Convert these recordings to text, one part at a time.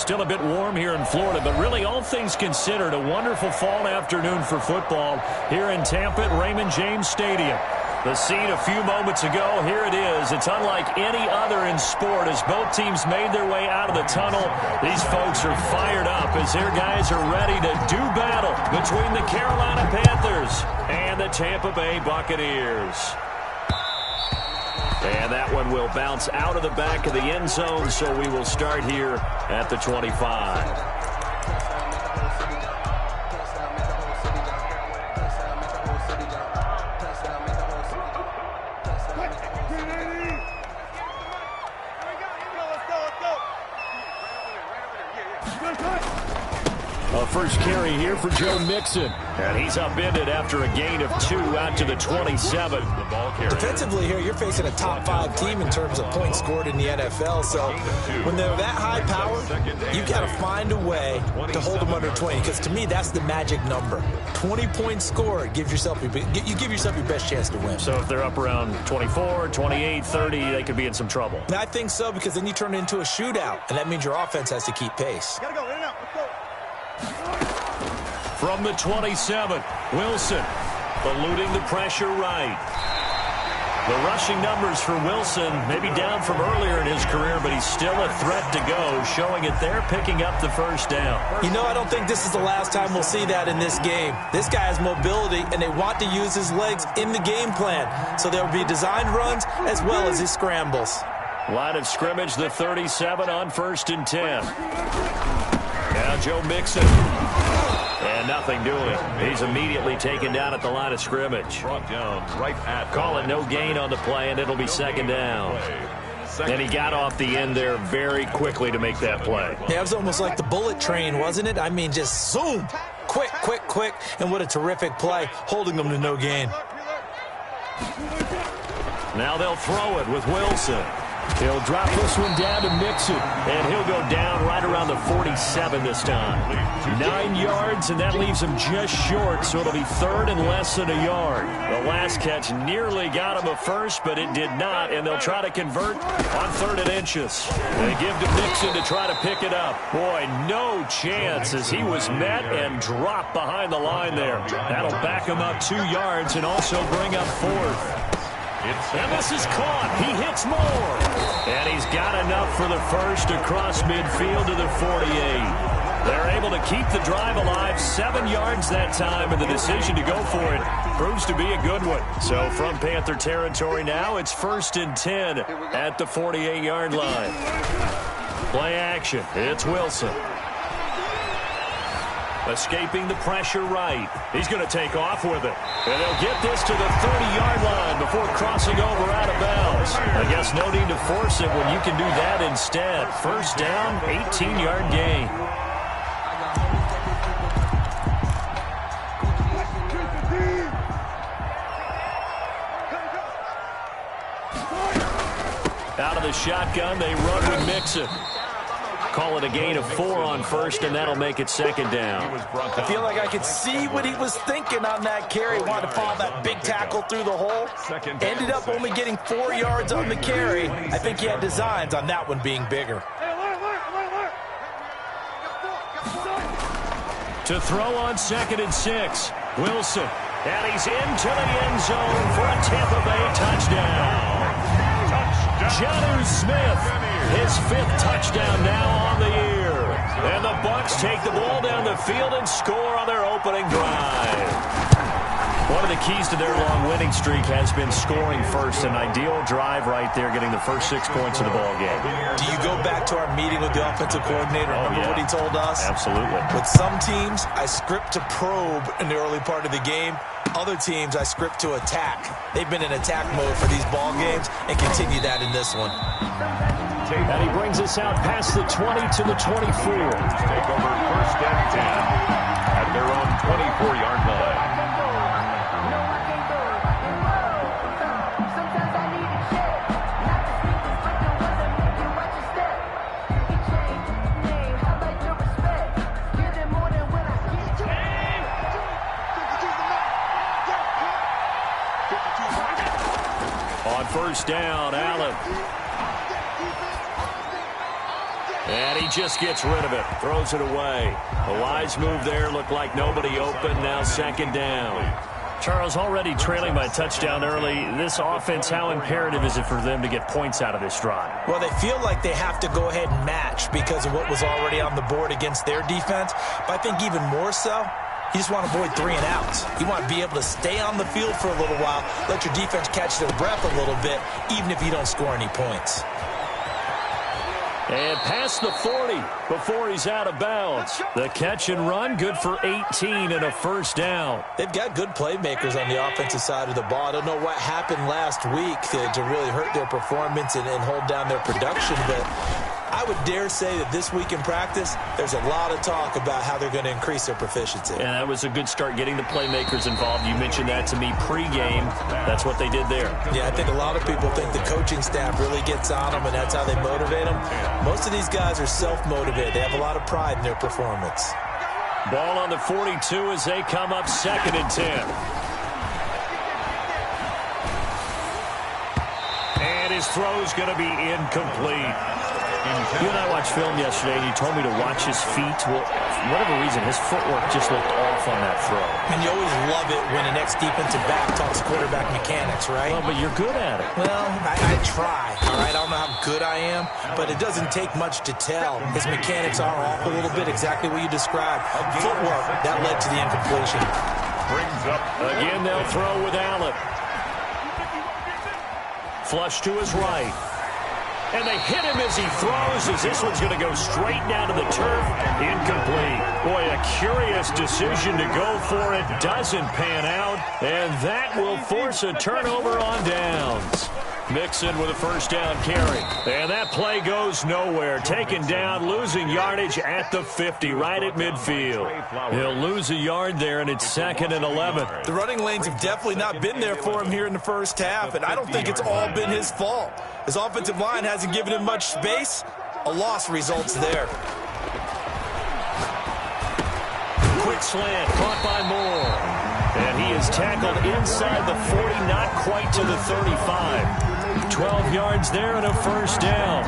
still a bit warm here in Florida, but really all things considered, a wonderful fall afternoon for football here in Tampa at Raymond James Stadium. The scene a few moments ago, here it is. It's unlike any other in sport as both teams made their way out of the tunnel. These folks are fired up as their guys are ready to do battle between the Carolina Panthers and the Tampa Bay Buccaneers. And that one will bounce out of the back of the end zone, so we will start here at the 25. First carry here for Joe Mixon. And he's upended after a gain of 2 out to the 27. The ball carrier. Defensively here, you're facing a top 5 team in terms of points scored in the NFL. So when they're that high power, you've got to find a way to hold them under 20. Because to me, that's the magic number. 20 points scored, you give yourself your best chance to win. So if they're up around 24, 28, 30, they could be in some trouble. And I think so, because then you turn it into a shootout. And that means your offense has to keep pace. Gotta go, in and out, let's go. From the 27, Wilson eluding the pressure right. The rushing numbers for Wilson maybe down from earlier in his career, but he's still a threat to go, showing it there, picking up the first down. You know, I don't think this is the last time we'll see that in this game. This guy has mobility, and they want to use his legs in the game plan. So there'll be designed runs as well as his scrambles. Line of scrimmage, the 37 on 1st and 10. Now Joe Mixon. And nothing doing. He's immediately taken down at the line of scrimmage. Call it no gain on the play, and it'll be 2nd down. And he got off the end there very quickly to make that play. Yeah, it was almost like the bullet train, wasn't it? I mean, just zoom. Quick, quick, quick. And what a terrific play, holding them to no gain. Now they'll throw it with Wilson. He'll drop this one down to Mixon, and he'll go down right around the 47 this time. 9 yards, and that leaves him just short, so it'll be 3rd and less than a yard. The last catch nearly got him a first, but it did not, and they'll try to convert on 3rd and inches. They give to Mixon to try to pick it up. Boy, no chance as he was met and dropped behind the line there. That'll back him up 2 yards and also bring up 4th. And this is caught. He hits more. And he's got enough for the first across midfield to the 48. They're able to keep the drive alive, 7 yards that time, and the decision to go for it proves to be a good one. So from Panther territory now, it's 1st and 10 at the 48-yard line. Play action. It's Wilson. Escaping the pressure right. He's going to take off with it. And he'll get this to the 30-yard line before crossing over out of bounds. I guess no need to force it when you can do that instead. 1st down, 18-yard gain. Out of the shotgun, they run with Mixon. Call it a gain of 4 on 1st, and that'll make it 2nd down. I feel like I could see what he was thinking on that carry. Wanted to follow that big tackle through the hole. Ended up only getting 4 yards on the carry. I think he had designs on that one being bigger. To throw on 2nd and 6, Wilson. And he's into the end zone for a Tampa Bay touchdown. Jonnu Smith, his 5th touchdown now on the year. And the Bucs take the ball down the field and score on their opening drive. One of the keys to their long winning streak has been scoring first. An ideal drive right there, getting the first 6 points of the ball game. Do you go back to our meeting with the offensive coordinator? Remember what he told us? Absolutely. With some teams, I script to probe in the early part of the game. Other teams, I script to attack. They've been in attack mode for these ball games and continue that in this one. And he brings us out past the 20 to the 24. Take over 1st and 10 at their own 24-yard line. On 1st down, Allen. And he just gets rid of it, throws it away. A wise move there, looked like nobody open, now second down. Charles, already trailing by a touchdown early. This offense, how imperative is it for them to get points out of this drive? Well, they feel like they have to go ahead and match because of what was already on the board against their defense. But I think even more so, you just want to avoid 3 and outs. You want to be able to stay on the field for a little while, let your defense catch their breath a little bit, even if you don't score any points. And past the 40 before he's out of bounds. The catch and run, good for 18 and a first down. They've got good playmakers on the offensive side of the ball. I don't know what happened last week to really hurt their performance and hold down their production, but I would dare say that this week in practice, there's a lot of talk about how they're going to increase their proficiency. And that was a good start getting the playmakers involved. You mentioned that to me pregame. That's what they did there. Yeah, I think a lot of people think the coaching staff really gets on them, and that's how they motivate them. Most of these guys are self-motivated. They have a lot of pride in their performance. Ball on the 42 as they come up 2nd and 10. And his throw's going to be incomplete. You and I watched film yesterday, and you told me to watch his feet. Well, for whatever reason, his footwork just looked off on that throw. And you always love it when an ex-defensive back talks quarterback mechanics, right? Well, but you're good at it. Well, I try, all right? I don't know how good I am, but it doesn't take much to tell. His mechanics are off a little bit, exactly what you described. Footwork, that led to the incompletion. Brings up. Again, they'll throw with Allen. Flush to his right. And they hit him as he throws, as this one's going to go straight down to the turf. Incomplete. Boy, a curious decision to go for it. Doesn't pan out. And that will force a turnover on downs. Mixon with a first down carry. And that play goes nowhere. Taken down, losing yardage at the 50, right at midfield. He'll lose a yard there, and it's 2nd and 11. The running lanes have definitely not been there for him here in the first half, and I don't think it's all been his fault. His offensive line hasn't given him much space. A loss results there. Quick slant, caught by Moore. And he is tackled inside the 40, not quite to the 35. 12 yards there and a first down.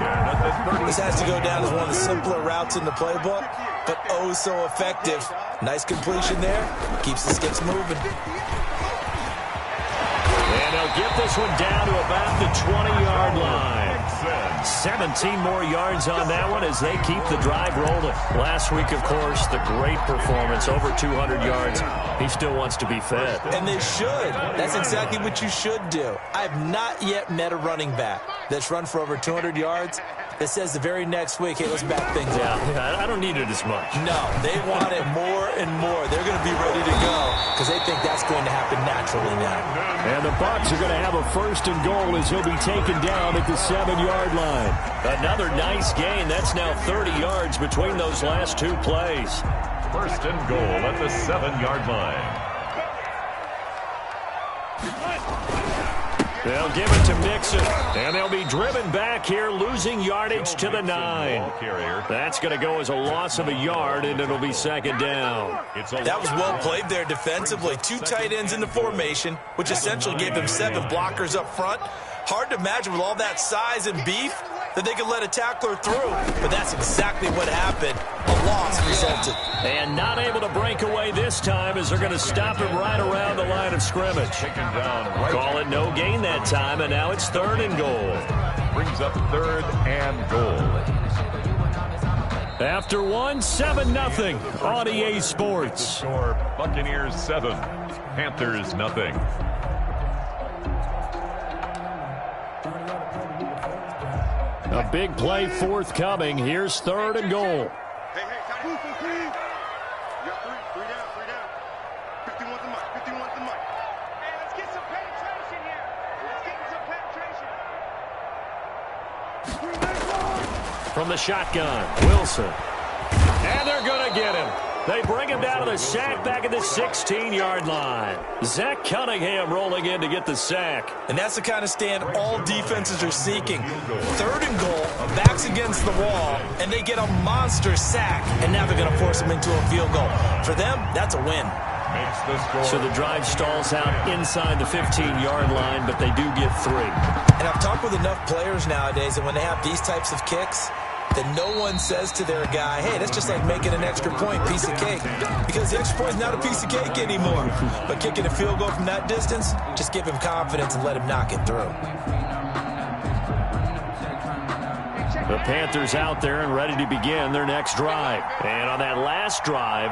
This has to go down as one of the simpler routes in the playbook, but oh so effective. Nice completion there. Keeps the sticks moving. And they'll get this one down to about the 20-yard line. 17 more yards on that one as they keep the drive rolling. Last week, of course, the great performance, over 200 yards. He still wants to be fed. And they should. That's exactly what you should do. I have not yet met a running back that's run for over 200 yards that says the very next week, hey, let's back things up. Yeah, I don't need it as much. No, they want it more and more. They're going to be ready to go because they think that's going to happen naturally now. And the Bucs are going to have a first and goal as he'll be taken down at the 7-yard line. Another nice gain. That's now 30 yards between those last two plays. First and goal at the 7-yard line. They'll give it to Mixon, and they'll be driven back here, losing yardage to the 9. That's going to go as a loss of a yard, and it'll be 2nd down. That was well played there defensively. 2 tight ends in the formation, which essentially gave them 7 blockers up front. Hard to imagine with all that size and beef that they could let a tackler through, but that's exactly what happened. A loss resulted. And not able to break away this time as they're going to stop him right around the line of scrimmage. Call it no gain that time, and now it's 3rd and goal. Brings up 3rd and goal. After 7-0 on EA Sports. Score Buccaneers 7, Panthers 0. A big play forthcoming. Here's 3rd and goal. Hey, time. You got three down. 51's the mic. Hey, let's get some penetration here. From the shotgun, Wilson. And they're going to get him. They bring him down to the sack back at the 16-yard line. Zach Cunningham rolling in to get the sack. And that's the kind of stand all defenses are seeking. 3rd and goal, backs against the wall, and they get a monster sack. And now they're going to force them into a field goal. For them, that's a win. So the drive stalls out inside the 15-yard line, but they do get 3. And I've talked with enough players nowadays that when they have these types of kicks, that no one says to their guy, hey, that's just like making an extra point, piece of cake. Because the extra point is not a piece of cake anymore. But kicking a field goal from that distance, just give him confidence and let him knock it through. The Panthers out there and ready to begin their next drive. And on that last drive,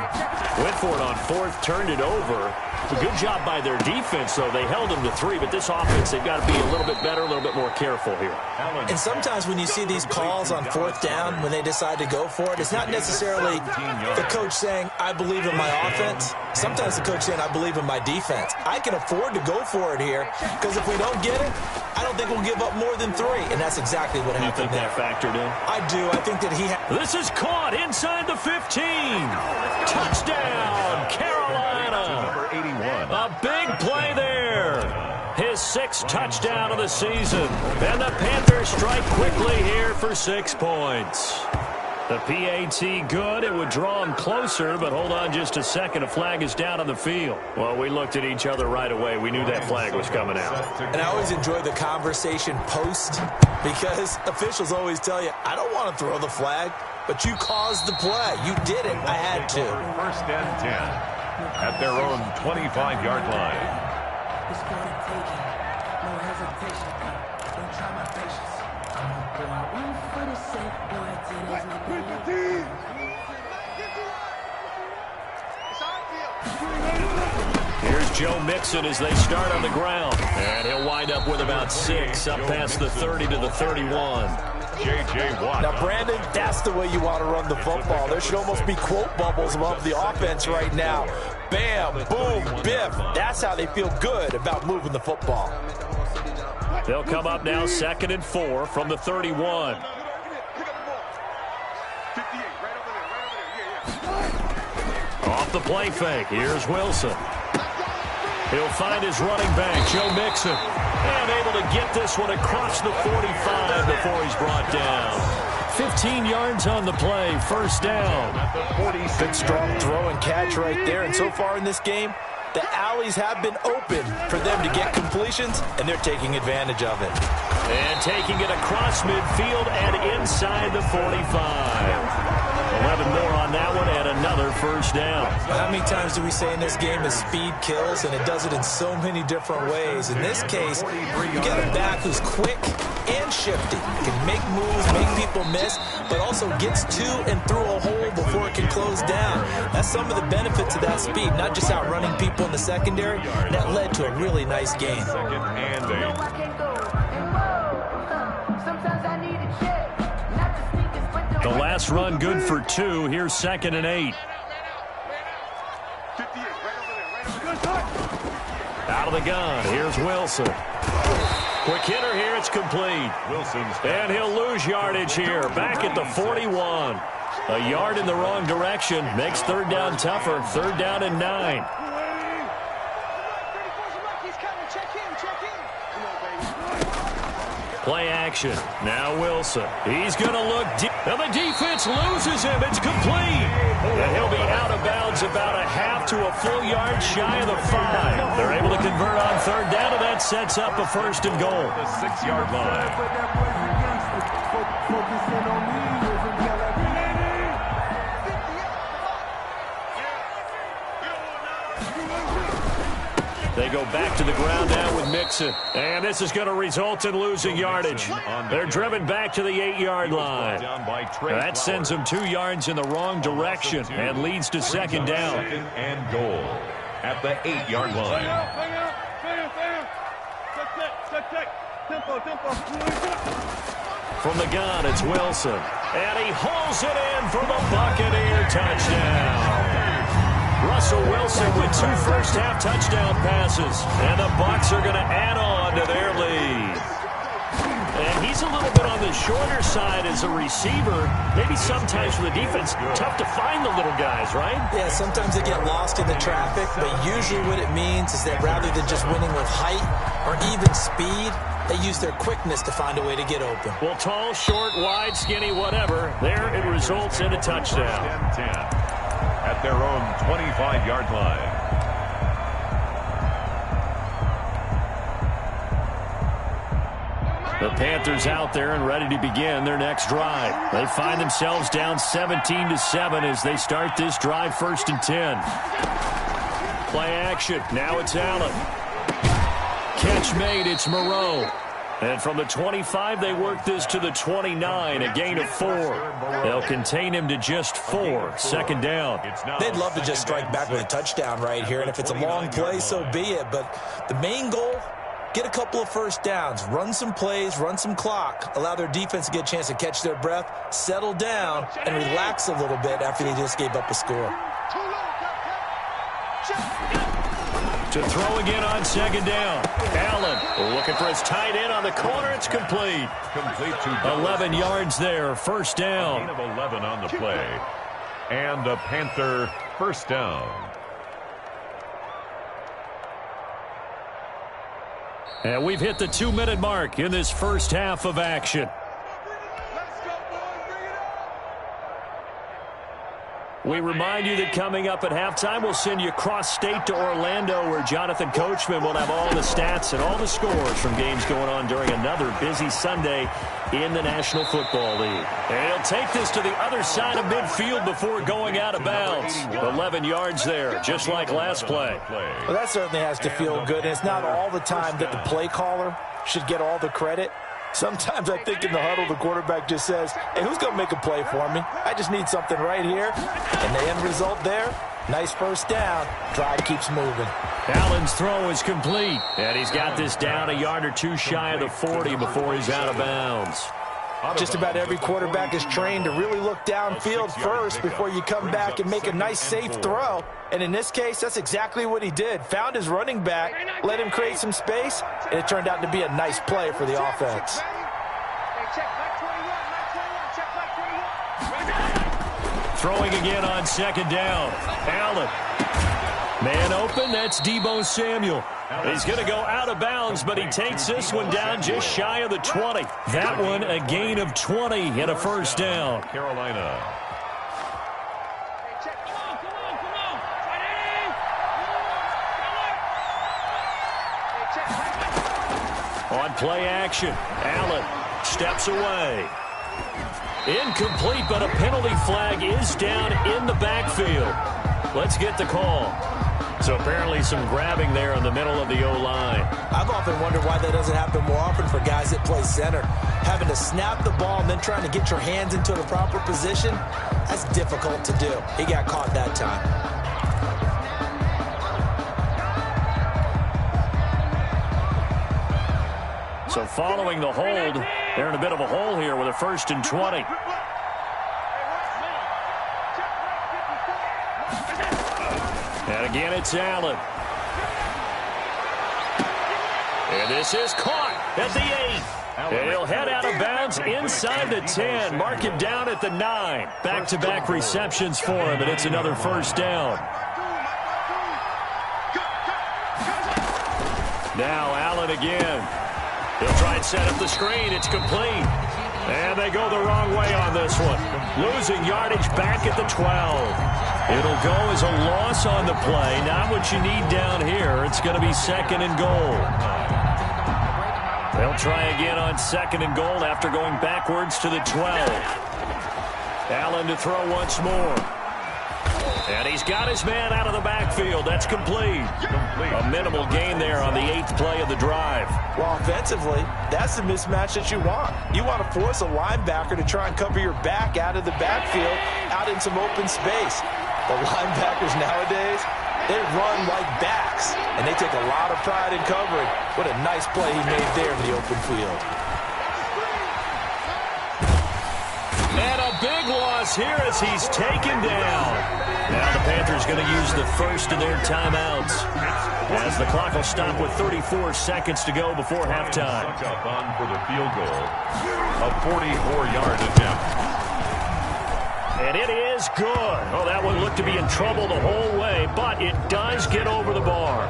went for it on fourth, turned it over. A good job by their defense, though. They held them to 3, but this offense, they've got to be a little bit better, a little bit more careful here. And sometimes when you see these calls on fourth down, when they decide to go for it, it's not necessarily the coach saying, I believe in my offense. Sometimes the coach saying, I believe in my defense. I can afford to go for it here, because if we don't get it, I don't think we'll give up more than 3. And that's exactly what happened there. You think that factored in? I do. I think that he had... This is caught inside the 15. Touchdown, Carolina. Number 81. A big play there. His 6th touchdown of the season. And the Panthers strike quickly here for 6 points. The PAT good. It would draw him closer, but hold on just a second. A flag is down on the field. Well, we looked at each other right away. We knew that flag was coming out. And I always enjoy the conversation post, because officials always tell you, I don't want to throw the flag, but you caused the play. You did it. I had to. First and 10 at their own 25-yard line. Here's Joe Mixon as they start on the ground. And he'll wind up with about 6 up past the 30 to the 31. J.J. Watt. Now, Brandon, that's the way you want to run the football. There should almost be quote bubbles above the offense right now. Bam, boom, biff. That's how they feel good about moving the football. They'll come up now 2nd and 4 from the 31. Off the play fake. Here's Wilson. He'll find his running back, Joe Mixon. And able to get this one across the 45 before he's brought down. 15 yards on the play, first down. Good strong throw and catch right there. And so far in this game, the alleys have been open for them to get completions, and they're taking advantage of it. And taking it across midfield and inside the 45. 11 more on that one and another first down. How many times do we say in this game that speed kills, and it does it in so many different ways? In this case, you got a back who's quick and shifty. Can make moves, make people miss, but also gets to and through a hole before it can close down. That's some of the benefits of that speed, not just outrunning people in the secondary. That led to a really nice game. Second and 8. The last run good for 2. Here's 2nd and 8. Out of the gun. Here's Wilson. Quick hitter here. It's complete. Wilson's and he'll lose yardage here. Back at the 41. A yard in the wrong direction. Makes 3rd down tougher. 3rd down and 9. Play action. Now Wilson. He's going to look deep. And the defense loses him. It's complete. And he'll be out of bounds about a half to a full yard shy of the 5. They're able to convert on 3rd down, and that sets up a 1st and goal. The 6-yard line. They go back to the ground now with Mixon. And this is going to result in losing yardage. They're driven back to the 8-yard line. That sends them 2 yards in the wrong direction and leads to 2nd down. 2nd and goal at the 8-yard line. From the gun, it's Wilson. And he hauls it in for the Buccaneer touchdown. Russell Wilson with 2 first-half touchdown passes. And the Bucs are going to add on to their lead. And he's a little bit on the shorter side as a receiver. Maybe sometimes for the defense, tough to find the little guys, right? Yeah, sometimes they get lost in the traffic, but usually what it means is that rather than just winning with height or even speed, they use their quickness to find a way to get open. Well, tall, short, wide, skinny, whatever, there it results in a touchdown. 10 at their own 25-yard line. The Panthers out there and ready to begin their next drive. They find themselves down 17-7 as they start this drive, 1st and 10. Play action. Now it's Allen. Catch made. It's Moreau. And from the 25, they work this to the 29, a gain of 4. They'll contain him to just 4. 2nd down. They'd love to just strike back with a touchdown right here, and if it's a long play, so be it. But the main goal, get a couple of first downs, run some plays, run some clock, allow their defense to get a chance to catch their breath, settle down, and relax a little bit after they just gave up a score. To throw again on 2nd down. Allen looking for his tight end on the corner. It's complete. Complete to 11 yards there. 1st down. Gain of 11 on the play. And a Panther 1st down. And we've hit the 2-minute mark in this first half of action. We remind you that coming up at halftime, we'll send you cross-state to Orlando, where Jonathan Coachman will have all the stats and all the scores from games going on during another busy Sunday in the National Football League. And he'll take this to the other side of midfield before going out of bounds. 11 yards there, just like last play. Well, that certainly has to feel good. And it's not all the time that the play caller should get all the credit. Sometimes I think in the huddle, the quarterback just says, hey, who's going to make a play for me? I just need something right here. And the end result there, nice 1st down. Drive keeps moving. Allen's throw is complete. And he's got this down a yard or 2 shy of the 40 before he's out of bounds. Just about every quarterback is trained to really look downfield first before you come back and make a nice, safe throw. And in this case, that's exactly what he did. Found his running back, let him create some space, and it turned out to be a nice play for the offense. Throwing again on 2nd down. Allen. Man open, that's Deebo Samuel. He's going to go out of bounds, but he takes this one down just shy of the 20. That one a gain of 20 and a 1st down. Carolina. On play action, Allen steps away. Incomplete, but a penalty flag is down in the backfield. Let's get the call. So apparently some grabbing there in the middle of the O-line. I've often wondered why that doesn't happen more often for guys that play center. Having to snap the ball and then trying to get your hands into the proper position, that's difficult to do. He got caught that time. So following the hold, they're in a bit of a hole here with a 1st and 20. And again, it's Allen. And this is caught at the 8. And he'll head out of bounds inside the 10. Mark him down at the 9. Back-to-back receptions for him, and it's another 1st down. Now Allen again. He'll try and set up the screen. It's complete. And they go the wrong way on this one. Losing yardage back at the 12. It'll go as a loss on the play. Not what you need down here. It's going to be 2nd and goal. They'll try again on 2nd and goal after going backwards to the 12. Allen to throw once more. And he's got his man out of the backfield. That's complete. A minimal gain there on the 8th play of the drive. Well, offensively, that's the mismatch that you want. You want to force a linebacker to try and cover your back out of the backfield, out in some open space. The linebackers nowadays, they run like backs, and they take a lot of pride in covering. What a nice play he made there in the open field. And a big loss here as he's taken down. Now the Panthers going to use the first of their timeouts as the clock will stop with 34 seconds to go before halftime. Up on for the field goal. A 44-yard attempt. And it is good. Oh, that one looked to be in trouble the whole way, but it does get over the bar.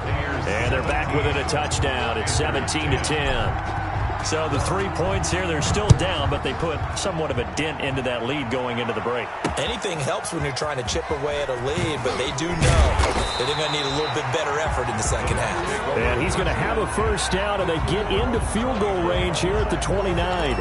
And they're back within a touchdown. It's 17-10. So the 3 points here, they're still down, but they put somewhat of a dent into that lead going into the break. Anything helps when you're trying to chip away at a lead, but they do know that they're going to need a little bit better effort in the second half. And he's going to have a first down, and they get into field goal range here at the 29.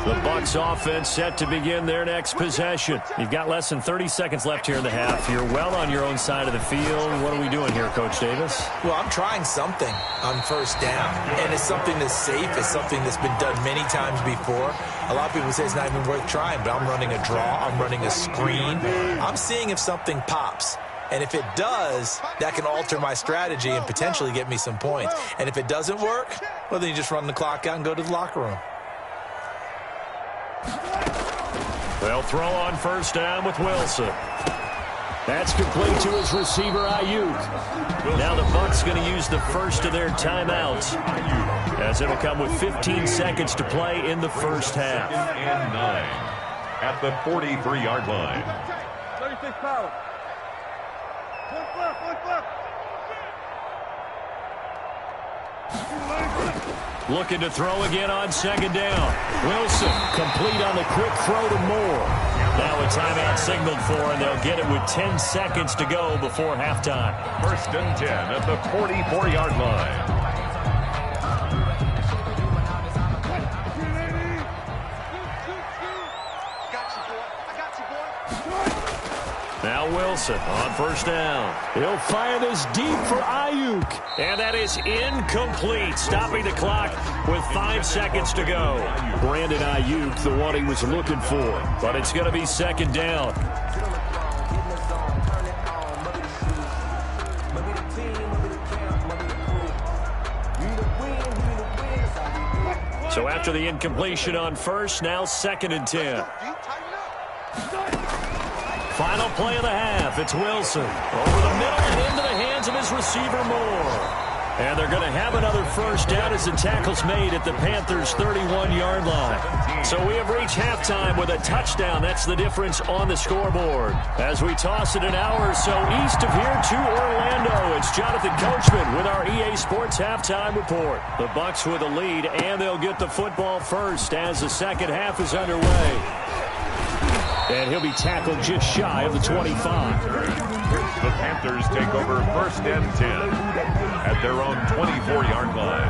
The Bucs offense set to begin their next possession. You've got less than 30 seconds left here in the half. You're well on your own side of the field. What are we doing here, Coach Davis? Well, I'm trying something on first down, and it's something that's safe. It's something that's been done many times before. A lot of people say it's not even worth trying, but I'm running a draw. I'm running a screen. I'm seeing if something pops. And if it does, that can alter my strategy and potentially get me some points. And if it doesn't work, well, then you just run the clock out and go to the locker room. They'll throw on first down with Wilson. That's complete to his receiver, Ayuk. Now the Bucs going to use the first of their timeouts, as it'll come with 15 seconds to play in the first half. And 9 at the 43-yard line. 36 power. Looking to throw again on second down. Wilson complete on the quick throw to Moore. Now a timeout signaled for, and they'll get it with 10 seconds to go before halftime. First and 10 at the 44-yard line. Now Wilson on first down. He'll fire this deep for Ayuk. And that is incomplete, stopping the clock with 5 seconds to go. Brandon Ayuk, the one he was looking for. But it's going to be second down. So after the incompletion on first, now second and 10. Final play of the half. It's Wilson. Over the middle and into the hands of his receiver, Moore. And they're going to have another first down as the tackle's made at the Panthers' 31-yard line. So we have reached halftime with a touchdown. That's the difference on the scoreboard. As we toss it an hour or so east of here to Orlando, it's Jonathan Coachman with our EA Sports Halftime Report. The Bucs with a lead, and they'll get the football first as the second half is underway. And he'll be tackled just shy of the 25. The Panthers take over first and 10 at their own 24-yard line.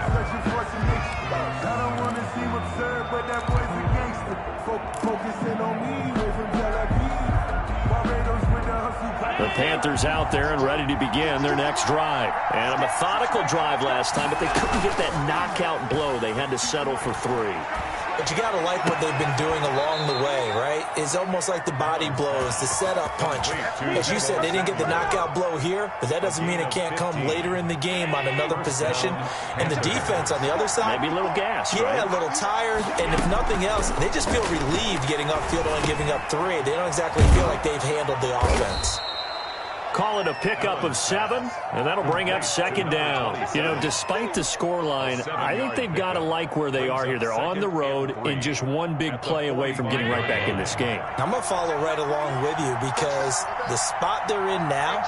The Panthers out there and ready to begin their next drive. And a methodical drive last time, but they couldn't get that knockout blow. They had to settle for 3. But you got to like what they've been doing along the way, right? It's almost like the body blows, the setup punch. As you said, they didn't get the knockout blow here, but that doesn't mean it can't come later in the game on another possession. And the defense on the other side, maybe a little gas, yeah, right? A little tired. And if nothing else, they just feel relieved getting upfield and giving up 3. They don't exactly feel like they've handled the offense. Call it a pickup of 7, and that'll bring up second down. You know, despite the scoreline, I think they've got to like where they are here. They're on the road and just one big play away from getting right back in this game. I'm going to follow right along with you because the spot they're in now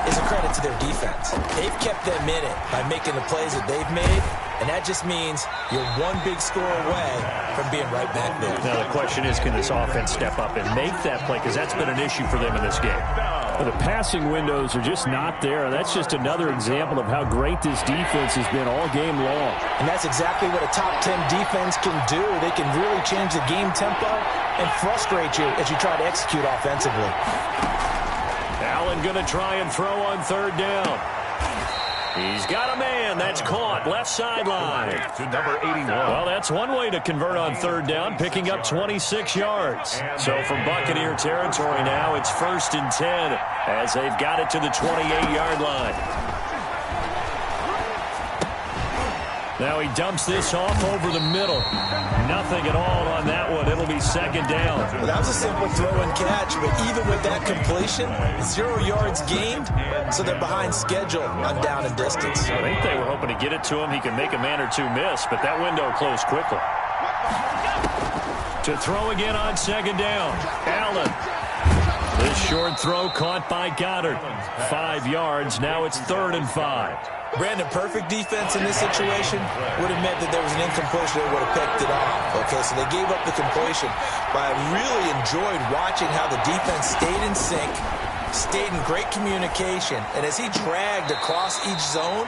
is a credit to their defense. They've kept them in it by making the plays that they've made, and that just means you're one big score away from being right back there. Now the question is, can this offense step up and make that play? Because that's been an issue for them in this game. Well, the passing windows are just not there. That's just another example of how great this defense has been all game long. And that's exactly what a top 10 defense can do. They can really change the game tempo and frustrate you as you try to execute offensively. Allen going to try and throw on third down. He's got a man. That's caught. Left sideline. To number 81. Well, that's one way to convert on third down, picking up 26 yards. So from Buccaneer territory now, it's first and 10 as they've got it to the 28-yard line. Now he dumps this off over the middle. Nothing at all on that one. It'll be second down. Well, that was a simple throw and catch, but even with that completion, 0 yards gained, so they're behind schedule on down and distance. I think they were hoping to get it to him. He can make a man or two miss, but that window closed quickly. To throw again on second down. Allen. This short throw caught by Goddard. 5 yards. Now it's 3rd and 5. Brandon, perfect defense in this situation would have meant that there was an incompletion that would have picked it off. Okay, so they gave up the completion. But I really enjoyed watching how the defense stayed in sync, stayed in great communication. And as he dragged across each zone,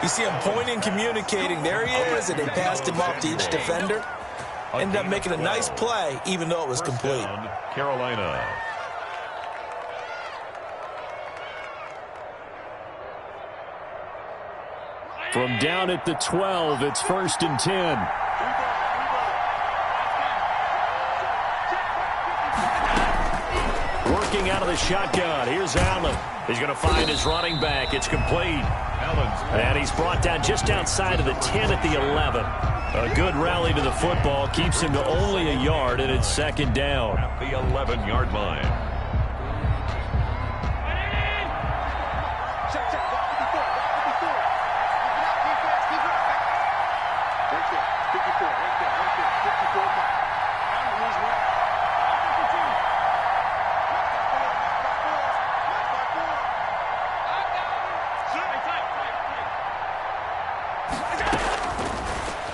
you see him pointing, communicating. There he is, and they passed him off to each defender. Ended up making a nice play, even though it was complete. Carolina. From down at the 12, it's 1st and 10. Working out of the shotgun. Here's Allen. He's going to find his running back. It's complete. And he's brought down just outside of the 10 at the 11. A good rally to the football keeps him to only a yard, and it's 2nd down. At the 11-yard line.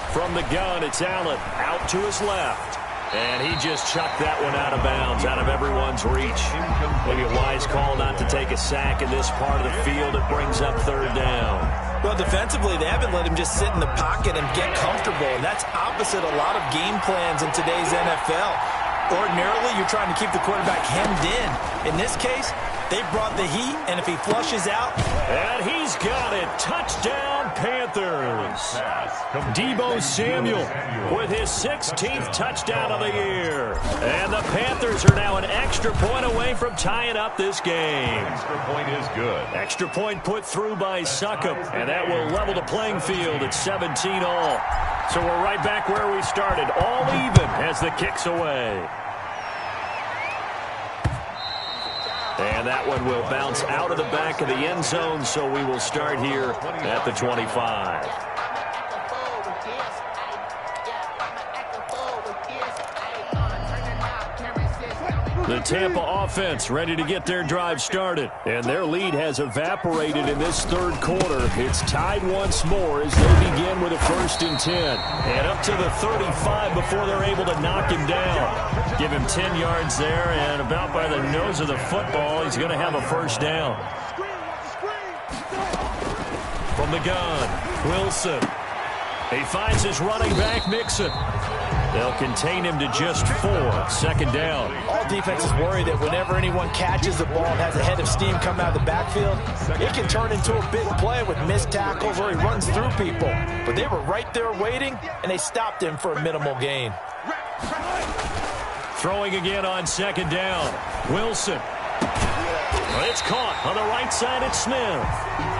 From the gun, it's Allen out to his left. And he just chucked that one out of bounds, out of everyone's reach. Maybe a wise call not to take a sack in this part of the field. It brings up 3rd down. Well, defensively, they haven't let him just sit in the pocket and get comfortable. And that's opposite a lot of game plans in today's NFL. Ordinarily, you're trying to keep the quarterback hemmed in. In this case, they brought the heat, and if he flushes out... And he's got it. Touchdown, Panthers. Deebo Samuel with his 16th touchdown of the year. And the Panthers are now an extra point away from tying up this game. Extra point is good. Extra point put through by Succop, and that will level the playing field at 17 all. So we're right back where we started, all even as the kick's away. And that one will bounce out of the back of the end zone, so we will start here at the 25. The Tampa offense ready to get their drive started. And their lead has evaporated in this 3rd quarter. It's tied once more as they begin with a 1st and 10. And up to the 35 before they're able to knock him down. Give him 10 yards there, and about by the nose of the football, he's going to have a 1st down. From the gun, Wilson. He finds his running back, Mixon. They'll contain him to just 4. 2nd down. All defenses worry that whenever anyone catches the ball and has a head of steam come out of the backfield, it can turn into a big play with missed tackles or he runs through people. But they were right there waiting, and they stopped him for a minimal gain. Throwing again on 2nd down. Wilson. It's caught on the right side at Smith.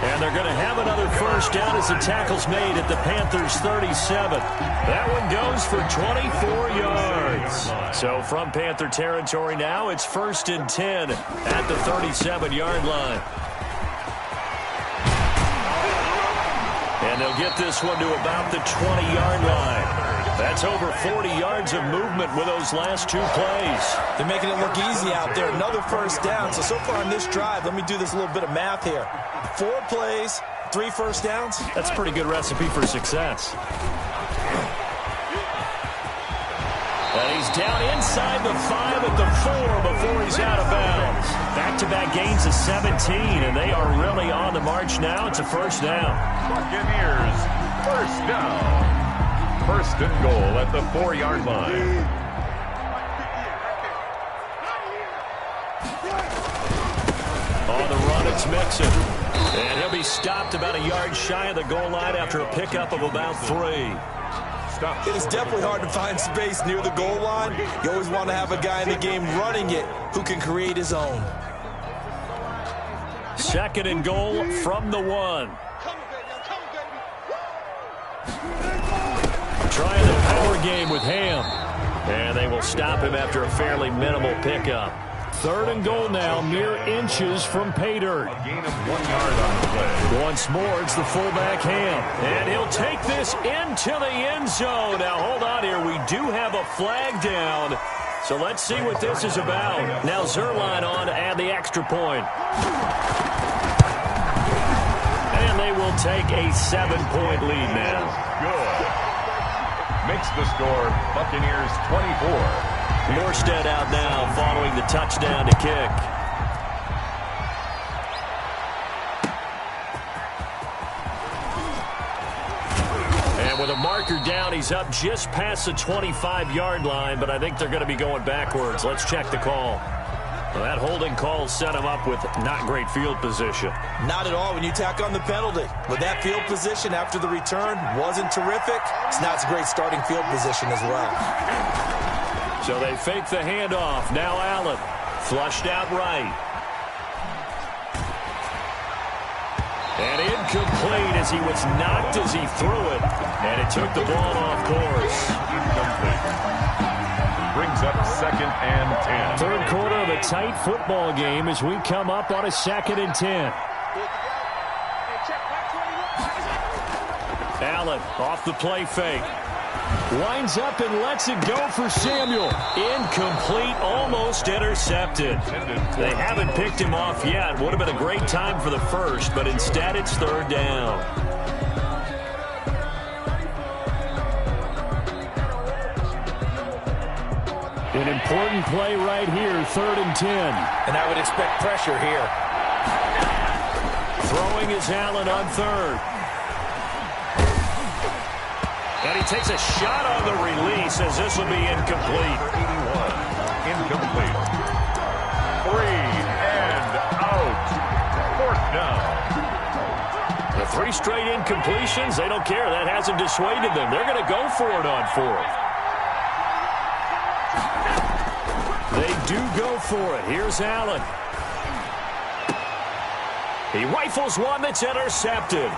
And they're going to have another 1st down as the tackle's made at the Panthers' 37. That one goes for 24 yards. So from Panther territory now, it's 1st and 10 at the 37-yard line. And they'll get this one to about the 20-yard line. That's over 40 yards of movement with those last 2 plays. They're making it look easy out there. Another 1st down. So far on this drive, let me do this little bit of math here. 4 plays, 3 1st downs. That's a pretty good recipe for success. And he's down inside the 5 at the 4 before he's out of bounds. Back-to-back gains of 17, and they are really on the march now. It's a 1st down. Buccaneers, 1st down. 1st and goal at the 4-yard line. On the run, it's Mixon. And he'll be stopped about a yard shy of the goal line after a pickup of about 3. It is definitely hard to find space near the goal line. You always want to have a guy in the game running it who can create his own. 2nd and goal from the 1. Trying the power game with Ham. And they will stop him after a fairly minimal pickup. 3rd and goal now, mere inches from pay dirt. A gain of 1 yard on the play. Once more, it's the fullback Ham. And he'll take this into the end zone. Now, hold on here. We do have a flag down. So let's see what this is about. Now Zerline on to add the extra point. And they will take a 7-point lead now. Good. Makes the score Buccaneers 24. Morstead out now following the touchdown to kick. And with a marker down, he's up just past the 25-yard line, but I think they're going to be going backwards. Let's check the call. Well, that holding call set him up with not great field position. Not at all when you tack on the penalty. With that field position after the return wasn't terrific, it's not a great starting field position as well. So they fake the handoff. Now Allen flushed out right. And incomplete as he was knocked as he threw it. And it took the ball off course. Incomplete. Brings up 2nd and 10. Third quarter of a tight football game as we come up on a 2nd and 10. Allen off the play fake. Winds up and lets it go for Samuel. Incomplete, almost intercepted. They haven't picked him off yet. Would have been a great time for the first, but instead it's 3rd down. An important play right here, 3rd and 10. And I would expect pressure here. Throwing is Allen on 3rd. And he takes a shot on the release as this will be incomplete. 81. Incomplete. 3 and out. 4th down. The 3 straight incompletions, they don't care. That hasn't dissuaded them. They're going to go for it on 4th. They do go for it. Here's Allen. He rifles one that's intercepted.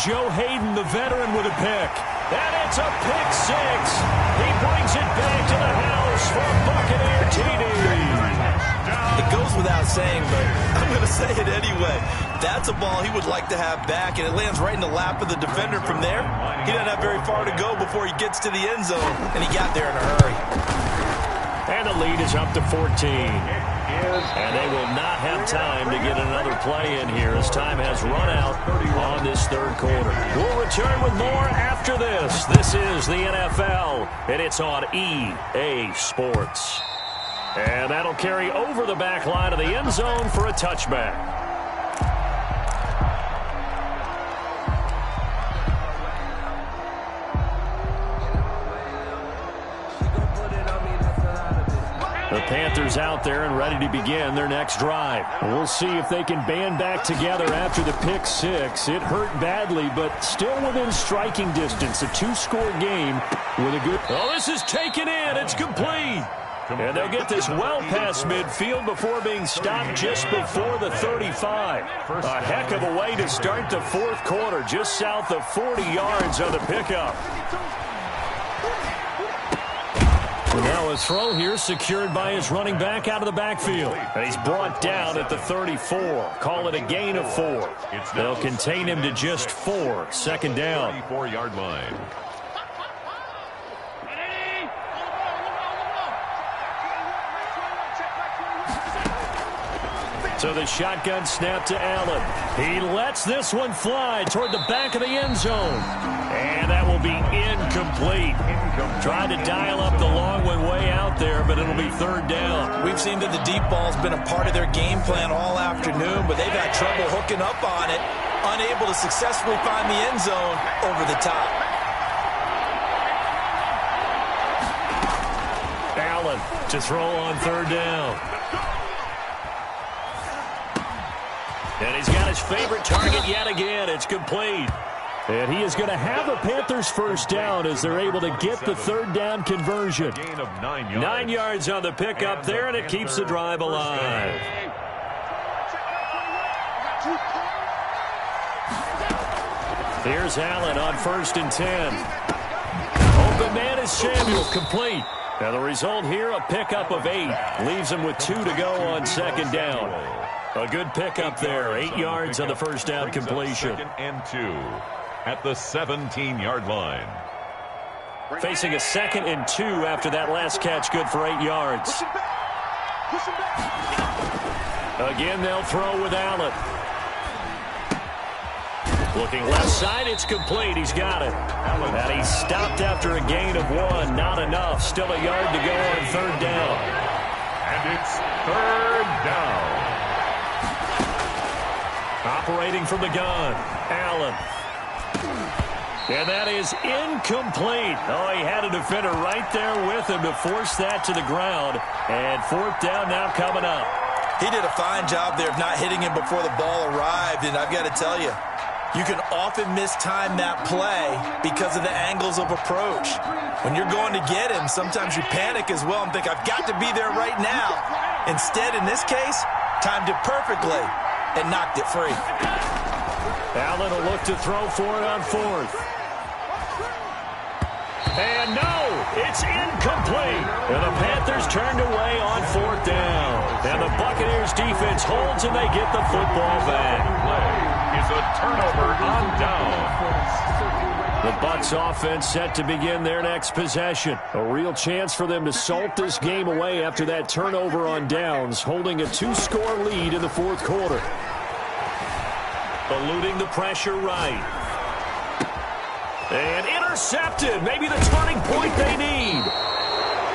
Joe Hayden, the veteran, with a pick. And it's a pick 6. He brings it back to the house for a Buccaneer TD. It goes without saying, but I'm going to say it anyway. That's a ball he would like to have back, and it lands right in the lap of the defender from there. He doesn't have very far to go before he gets to the end zone, and he got there in a hurry. And the lead is up to 14. And they will not have time to get another play in here as time has run out on this 3rd quarter. We'll return with more after this. This is the NFL, and it's on EA Sports. And that'll carry over the back line of the end zone for a touchback. The Panthers out there and ready to begin their next drive. We'll see if they can band back together after the pick 6. It hurt badly, but still within striking distance. A 2-score game with a good... Oh, this is taken in. It's complete. And they'll get this well past midfield before being stopped just before the 35. A heck of a way to start the 4th quarter, just south of 40 yards on the pickup. Now a throw here secured by his running back out of the backfield. And he's brought down at the 34. Call it a gain of 4. They'll contain him to just 4. 2nd down. 34-yard line. So the shotgun snap to Allen. He lets this one fly toward the back of the end zone. And that will be incomplete. Tried to dial up the long one way out there, but it'll be 3rd down. We've seen that the deep ball's been a part of their game plan all afternoon, but they've had trouble hooking up on it, unable to successfully find the end zone over the top. Allen to throw on 3rd down. And he's got his favorite target yet again. It's complete. And he is going to have a Panthers 1st down as they're able to get the 3rd down conversion. Gain of 9 yards. 9 yards on the pickup there, and it keeps the drive alive. Here's Allen on 1st and 10. Open man is Samuel, complete. Now the result here, a pickup of 8. Leaves him with 2 to go on 2nd down. A good pickup there. 8 yards on the 1st down completion. 2nd and 2 at the 17-yard line. Facing a 2nd and 2 after that last catch, good for 8 yards. Again, they'll throw with Allen. Looking left side, it's complete. He's got it. And he stopped after a gain of 1. Not enough. Still a yard to go on 3rd down. And it's 3rd down. Operating from the gun, Allen. And that is incomplete. Oh, he had a defender right there with him to force that to the ground. And 4th down now coming up. He did a fine job there of not hitting him before the ball arrived, and I've got to tell you, you can often mistime that play because of the angles of approach. When you're going to get him, sometimes you panic as well and think, I've got to be there right now. Instead, in this case, timed it perfectly and knocked it free. Allen will look to throw for it on 4th. And no, it's incomplete. And the Panthers turned away on 4th down. And the Buccaneers defense holds and they get the football back. Play is a turnover on down. The Bucs offense set to begin their next possession. A real chance for them to salt this game away after that turnover on downs, holding a 2-score lead in the 4th quarter. Eluding the pressure right. And intercepted. Maybe the turning point they need.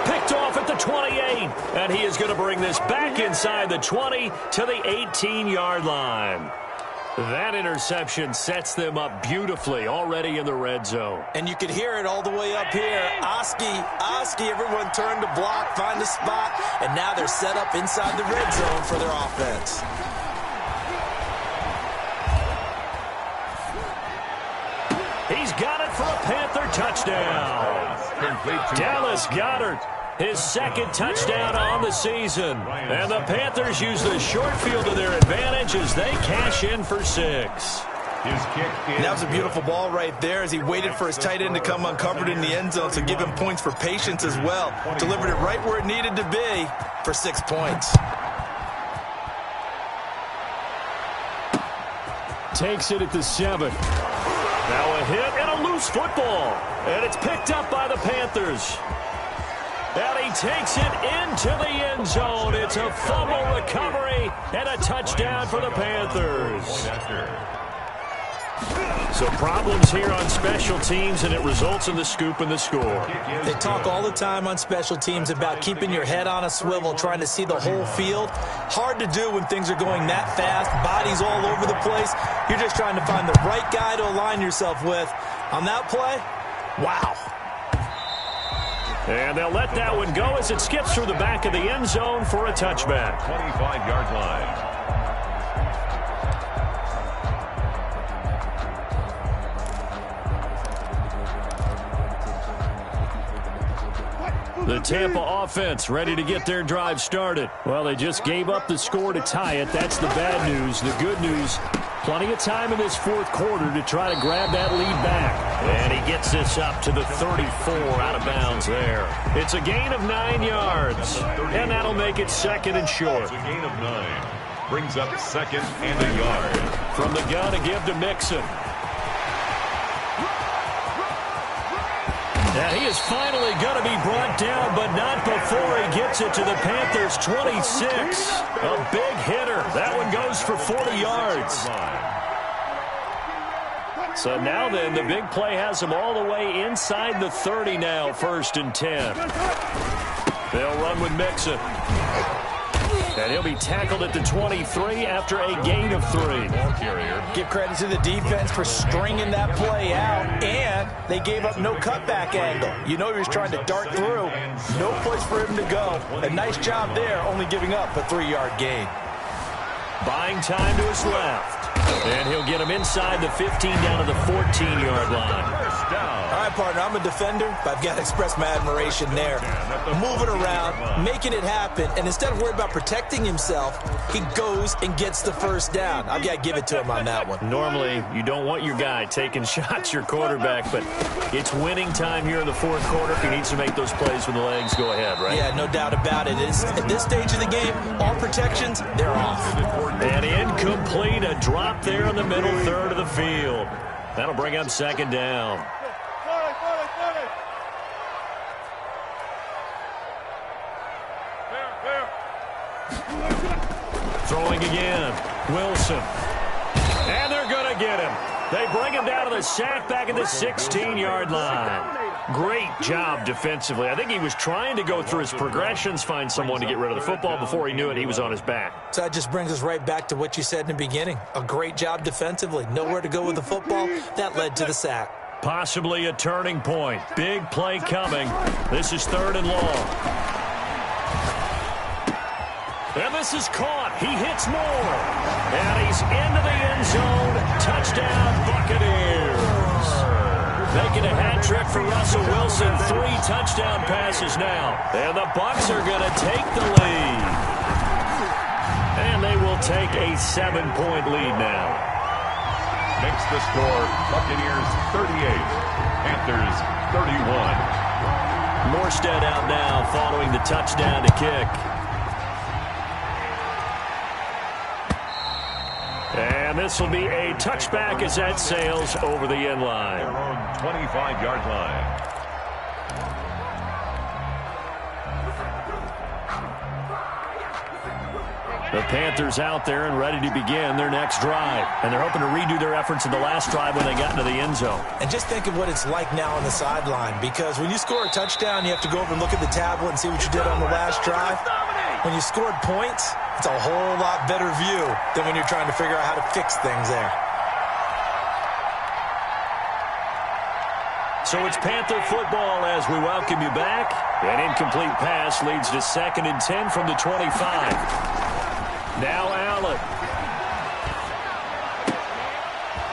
Picked off at the 28. And he is going to bring this back inside the 20 to the 18-yard line. That interception sets them up beautifully already in the red zone. And you could hear it all the way up here. Oski, everyone turned to block, find a spot, and now they're set up inside the red zone for their offense. He's got it for a Panther touchdown. Dallas Goedert, his 2nd touchdown on the season. And the Panthers use the short field to their advantage as they cash in for 6. His kick is That was a beautiful ball right there as he waited for his tight end to come uncovered in the end zone, so give him points for patience as well. Delivered it right where it needed to be for 6 points. Takes it at the 7. Now a hit and a loose football. And it's picked up by the Panthers. And he takes it into the end zone. It's a fumble recovery and a touchdown for the Panthers. So problems here on special teams, and it results in the scoop and the score. They talk all the time on special teams about keeping your head on a swivel, trying to see the whole field. Hard to do when things are going that fast, bodies all over the place. You're just trying to find the right guy to align yourself with. On that play, wow. And they'll let that one go as it skips through the back of the end zone for a touchback. 25-yard line. The Tampa offense ready to get their drive started. Well, they just gave up the score to tie it. That's the bad news. The good news, plenty of time in this 4th quarter to try to grab that lead back. And he gets this up to the 34 out of bounds there. It's a gain of 9 yards. And that'll make it 2nd and short. It's a gain of 9. Brings up 2nd and a yard. From the gun to give to Mixon. And he is finally going to be brought down, but not before he gets it to the Panthers' 26. A big hitter. That one goes for 40 yards. So now then, the big play has him all the way inside the 30 now, 1st and 10. They'll run with Mixon. And he'll be tackled at the 23 after a gain of 3. Give credit to the defense for stringing that play out, and they gave up no cutback angle. You know he was trying to dart through. No place for him to go. A nice job there, only giving up a 3-yard gain. Buying time to his left. And he'll get him inside the 15 down to the 14-yard line. All right, partner, I'm a defender, but I've got to express my admiration there. Moving around, making it happen, and instead of worrying about protecting himself, he goes and gets the 1st down. I've got to give it to him on that one. Normally, you don't want your guy taking shots, your quarterback, but it's winning time here in the 4th quarter. If he needs to make those plays with the legs, go ahead, right? Yeah, no doubt about it. At this stage of the game, all protections, they're off. And incomplete, a drop there in the middle 3rd of the field. That'll bring up 2nd down. Throwing again, Wilson. And they're going to get him. They bring him down to the sack back at the 16-yard line. Great job defensively. I think he was trying to go through his progressions, find someone to get rid of the football. Before he knew it, he was on his back. So that just brings us right back to what you said in the beginning. A great job defensively. Nowhere to go with the football. That led to the sack. Possibly a turning point. Big play coming. This is 3rd and long. And this is caught. He hits more. And he's into the end zone. Touchdown, Buccaneers. Making a hat trick for Russell Wilson. 3 touchdown passes now. And the Bucs are going to take the lead. And they will take a 7-point lead now. Makes the score Buccaneers 38, Panthers 31. Morstead out now following the touchdown to kick. And this will be a touchback as that sails over the end line. Their own 25-yard line. The Panthers out there and ready to begin their next drive. And they're hoping to redo their efforts in the last drive when they got into the end zone. And just think of what it's like now on the sideline, because when you score a touchdown, you have to go over and look at the tablet and see what you did on the last drive. When you scored points, it's a whole lot better view than when you're trying to figure out how to fix things there. So it's Panther football as we welcome you back. An incomplete pass leads to 2nd and 10 from the 25. Now Allen.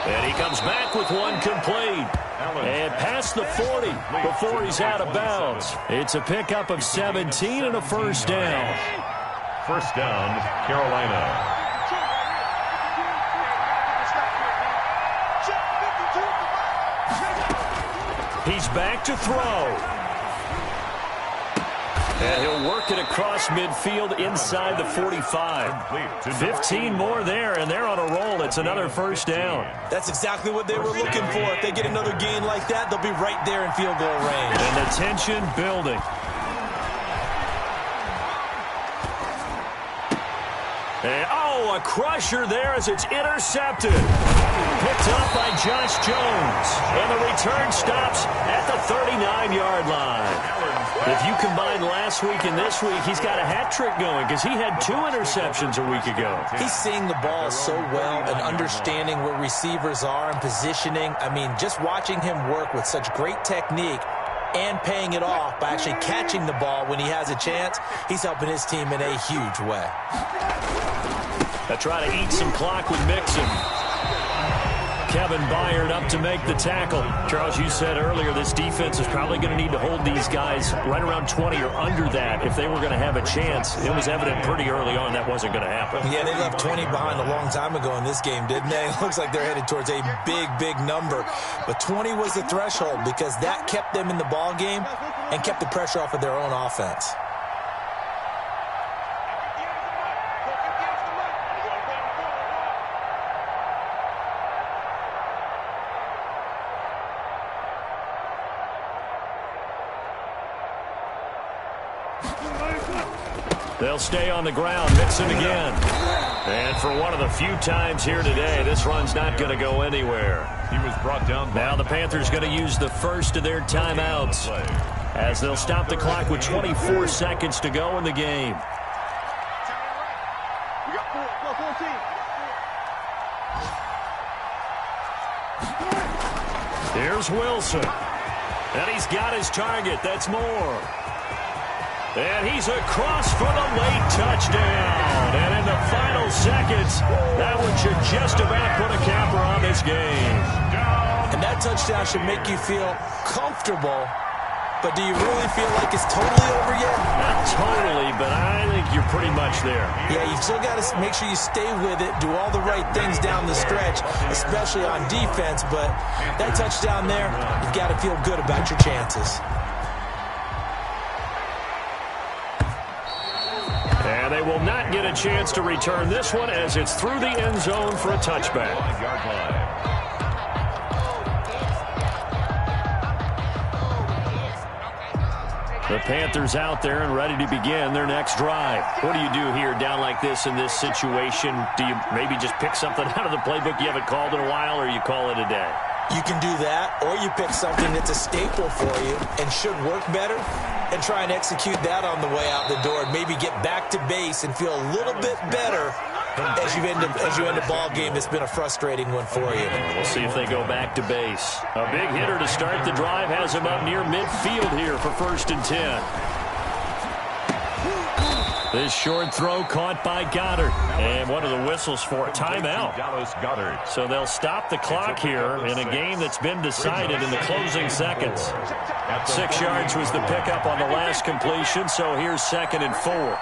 And he comes back with one complete. And past the 40 before he's out of bounds. It's a pickup of 17 and a first down. First down, Carolina. He's back to throw. And he'll work it across midfield inside the 45. 15 more there, and they're on a roll. It's another first down. That's exactly what they were looking for. If they get another gain like that, they'll be right there in field goal range. And the tension building. And, a crusher there as it's intercepted. Picked up by Josh Jones. And the return stops at the 39-yard line. If you combine last week and this week, he's got a hat trick going because he had 2 interceptions a week ago. He's seeing the ball so well and understanding where receivers are and positioning. I mean, just watching him work with such great technique and paying it off by actually catching the ball when he has a chance, he's helping his team in a huge way. They try to eat some clock with Mixon. Kevin Byard up to make the tackle. Charles, you said earlier this defense is probably going to need to hold these guys right around 20 or under that if they were going to have a chance. It was evident pretty early on that wasn't going to happen. Yeah, they left 20 behind a long time ago in this game, didn't they? It looks like they're headed towards a big, big number. But 20 was the threshold because that kept them in the ball game and kept the pressure off of their own offense. They'll stay on the ground. Mixon again. And for one of the few times here today, this run's not going to go anywhere. He was brought down. Now the Panthers going to use the first of their timeouts as they'll stop the clock with 24 seconds to go in the game. Here's Wilson. And he's got his target. That's Moore. And he's across for the late touchdown. And in the final seconds, that one should just about put a capper on this game. And that touchdown should make you feel comfortable. But do you really feel like it's totally over yet? Not totally, but I think you're pretty much there. Yeah, you've still got to make sure you stay with it, do all the right things down the stretch, especially on defense. But that touchdown there, you've got to feel good about your chances. And they will not get a chance to return this one as it's through the end zone for a touchback. 5-yard line. The Panthers out there and ready to begin their next drive. What do you do here down like this in this situation? Do you maybe just pick something out of the playbook you haven't called in a while, or you call it a day? You can do that, or you pick something that's a staple for you and should work better and try and execute that on the way out the door and maybe get back to base and feel a little bit better as you end a ball game that's been a frustrating one for you. We'll see if they go back to base. A big hitter to start the drive has him up near midfield here for 1st and 10. This short throw caught by Goddard. And one of the whistles for a timeout. So they'll stop the clock here in a game that's been decided in the closing seconds. 6 yards was the pickup on the last completion, so here's 2nd and 4.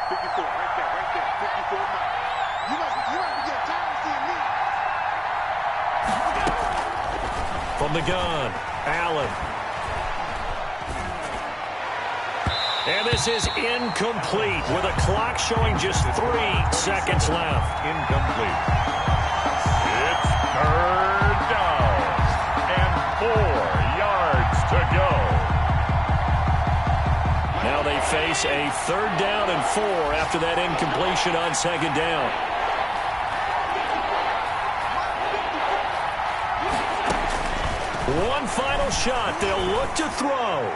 From the gun, Allen. And this is incomplete with a clock showing just 3 seconds left. Incomplete. It's 3rd down and 4 yards to go. Now they face a 3rd down and 4 after that incompletion on 2nd down. One final shot. They'll look to throw.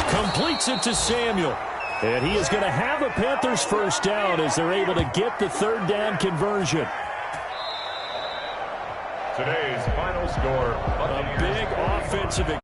Completes it to Samuel. And he is going to have a Panthers 1st down as they're able to get the 3rd down conversion. Today's final score. A big offensive